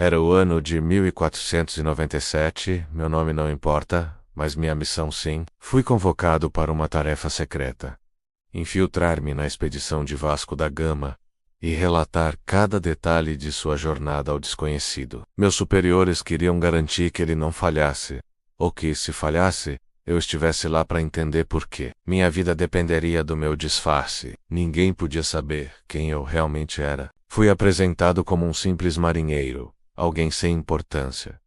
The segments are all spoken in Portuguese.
Era o ano de 1497, meu nome não importa, mas minha missão sim. Fui convocado para uma tarefa secreta. Infiltrar-me na expedição de Vasco da Gama e relatar cada detalhe de sua jornada ao desconhecido. Meus superiores queriam garantir que ele não falhasse, ou que, se falhasse, eu estivesse lá para entender por quê. Minha vida dependeria do meu disfarce. Ninguém podia saber quem eu realmente era. Fui apresentado como um simples marinheiro, alguém sem importância.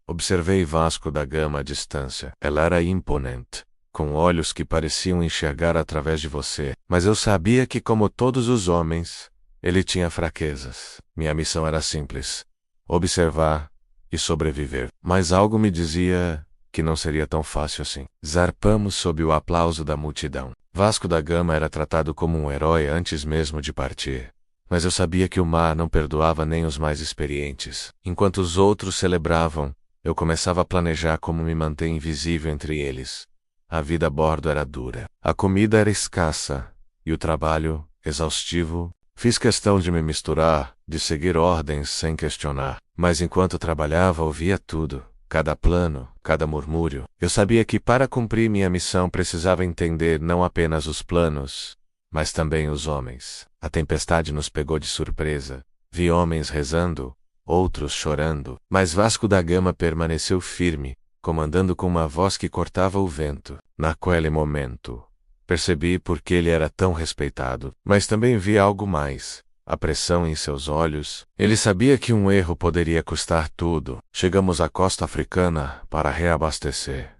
Observei Vasco da Gama à distância. Ela era imponente, com olhos que pareciam enxergar através de você. Mas eu sabia que, como todos os homens, ele tinha fraquezas. Minha missão era simples: observar e sobreviver. Mas algo me dizia que não seria tão fácil assim. Zarpamos sob o aplauso da multidão. Vasco da Gama era tratado como um herói antes mesmo de partir. Mas eu sabia que o mar não perdoava nem os mais experientes. Enquanto os outros celebravam, eu começava a planejar como me manter invisível entre eles. A vida a bordo era dura. A comida era escassa e o trabalho exaustivo. Fiz questão de me misturar, de seguir ordens sem questionar. Mas enquanto trabalhava, ouvia tudo. Cada plano, cada murmúrio. Eu sabia que para cumprir minha missão precisava entender não apenas os planos, mas também os homens. A tempestade nos pegou de surpresa. Vi homens rezando, outros chorando. Mas Vasco da Gama permaneceu firme, comandando com uma voz que cortava o vento. Naquele momento, percebi por que ele era tão respeitado. Mas também vi algo mais. A pressão em seus olhos. Ele sabia que um erro poderia custar tudo. Chegamos à costa africana para reabastecer.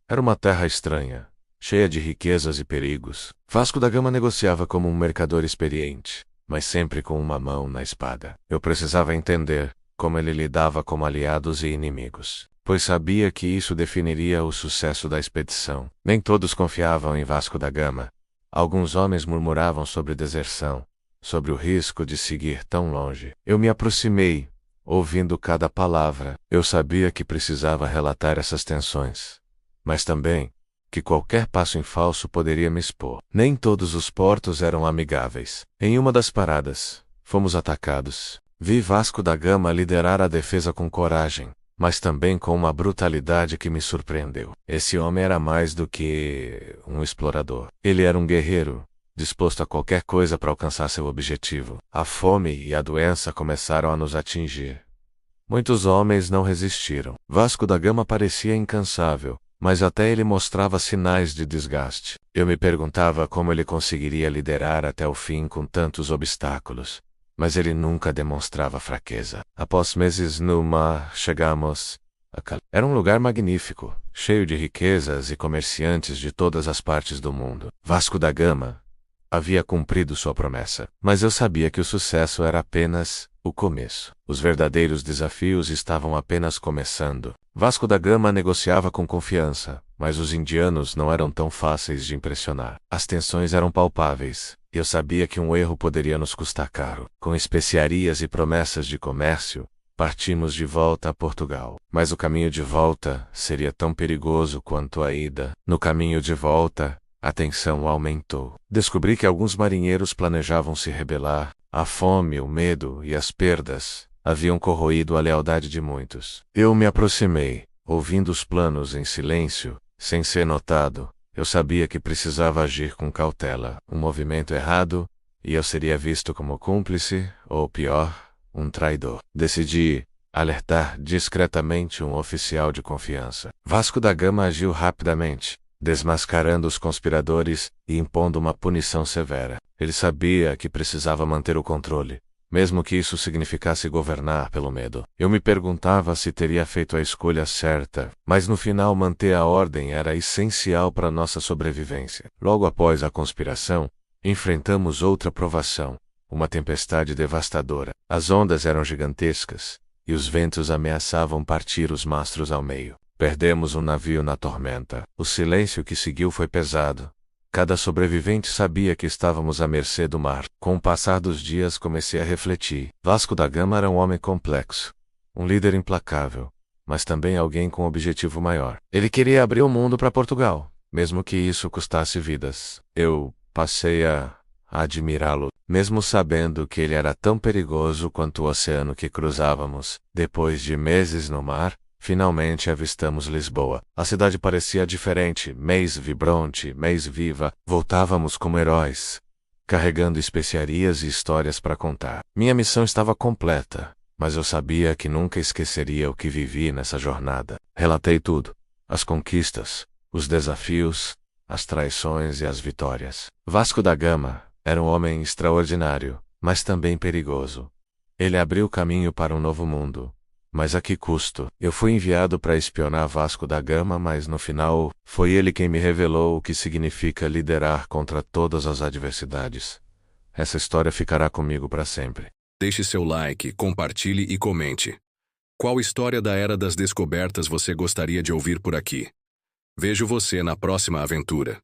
Era uma terra estranha, cheia de riquezas e perigos. Vasco da Gama negociava como um mercador experiente, mas sempre com uma mão na espada. Eu precisava entender como ele lidava com aliados e inimigos, pois sabia que isso definiria o sucesso da expedição. Nem todos confiavam em Vasco da Gama. Alguns homens murmuravam sobre deserção, sobre o risco de seguir tão longe. Eu me aproximei, ouvindo cada palavra. Eu sabia que precisava relatar essas tensões, mas também que qualquer passo em falso poderia me expor. Nem todos os portos eram amigáveis. Em uma das paradas, fomos atacados. Vi Vasco da Gama liderar a defesa com coragem, mas também com uma brutalidade que me surpreendeu. Esse homem era mais do que um explorador. Ele era um guerreiro, disposto a qualquer coisa para alcançar seu objetivo. A fome e a doença começaram a nos atingir. Muitos homens não resistiram. Vasco da Gama parecia incansável, mas até ele mostrava sinais de desgaste. Eu me perguntava como ele conseguiria liderar até o fim com tantos obstáculos. Mas ele nunca demonstrava fraqueza. Após meses no mar, chegamos a Calais. Era um lugar magnífico, cheio de riquezas e comerciantes de todas as partes do mundo. Vasco da Gama havia cumprido sua promessa, mas eu sabia que o sucesso era apenas o começo. Os verdadeiros desafios estavam apenas começando. Vasco da Gama negociava com confiança, mas os indianos não eram tão fáceis de impressionar. As tensões eram palpáveis, e eu sabia que um erro poderia nos custar caro. Com especiarias e promessas de comércio, partimos de volta a Portugal. Mas o caminho de volta seria tão perigoso quanto a ida. No caminho de volta, a tensão aumentou. Descobri que alguns marinheiros planejavam se rebelar. A fome, o medo e as perdas haviam corroído a lealdade de muitos. Eu me aproximei, ouvindo os planos em silêncio, sem ser notado. Eu sabia que precisava agir com cautela. Um movimento errado, e eu seria visto como cúmplice, ou pior, um traidor. Decidi alertar discretamente um oficial de confiança. Vasco da Gama agiu rapidamente, desmascarando os conspiradores e impondo uma punição severa. Ele sabia que precisava manter o controle, mesmo que isso significasse governar pelo medo. Eu me perguntava se teria feito a escolha certa, mas no final manter a ordem era essencial para nossa sobrevivência. Logo após a conspiração, enfrentamos outra provação, uma tempestade devastadora. As ondas eram gigantescas, e os ventos ameaçavam partir os mastros ao meio. Perdemos um navio na tormenta. O silêncio que seguiu foi pesado. Cada sobrevivente sabia que estávamos à mercê do mar. Com o passar dos dias comecei a refletir. Vasco da Gama era um homem complexo, um líder implacável, mas também alguém com um objetivo maior. Ele queria abrir o mundo para Portugal, mesmo que isso custasse vidas. Eu passei a a admirá-lo, mesmo sabendo que ele era tão perigoso quanto o oceano que cruzávamos. Depois de meses no mar, finalmente avistamos Lisboa. A cidade parecia diferente, mais vibrante, mais viva. Voltávamos como heróis, carregando especiarias e histórias para contar. Minha missão estava completa, mas eu sabia que nunca esqueceria o que vivi nessa jornada. Relatei tudo: as conquistas, os desafios, as traições e as vitórias. Vasco da Gama era um homem extraordinário, mas também perigoso. Ele abriu caminho para um novo mundo. Mas a que custo? Eu fui enviado para espionar Vasco da Gama, mas no final, foi ele quem me revelou o que significa liderar contra todas as adversidades. Essa história ficará comigo para sempre. Deixe seu like, compartilhe e comente. Qual história da Era das Descobertas você gostaria de ouvir por aqui? Vejo você na próxima aventura.